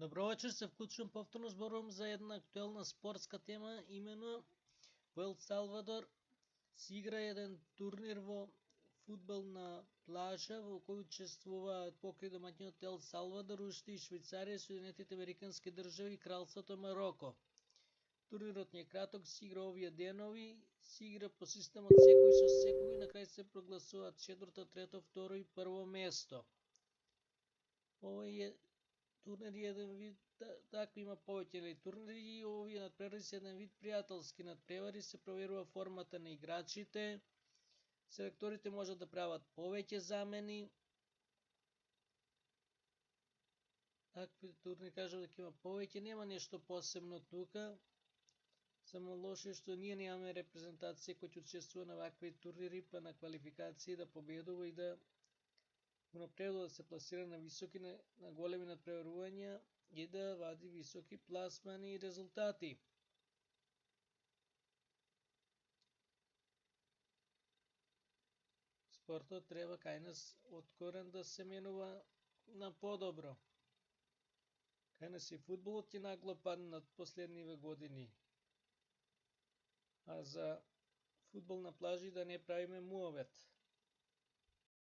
Добро вечер, се включвам повторно, зборувам за една актуална спортска тема, именно во Ел Салвадор се игра еден турнир во фудбална плажа во кој учествуваат покрај домаќинот Ел Салвадор, уште и Швајцарија, Соединетите Американски држави и Кралството Мароко. Турнирот не е краток, се игра овие денови, се игра по системот секој со секој и на крај се прогласуваат четврто, трето, второ и прво место. Овој е турнир е еден вид, такви има повеќе турнири и овие надпревари се еден вид пријателски надпревари, се проверува формата на играчите, селекторите можат да прават повеќе замени. Такви турнири кажам дека има повеќе, нема нешто посебно тука. Само лошо што ние немаме репрезентација која ќе учествува на вакви турнири, па на квалификации да победува и да напредува, да се пласира на високи, на големи надпреварувања и да вади високи пласмани и резултати. Спортот треба кај нас од корен да се менува на подобро. Кај нас и фудбалот ќе нагло паднат последниве години. А за фудбал на плажи да не правиме муавет.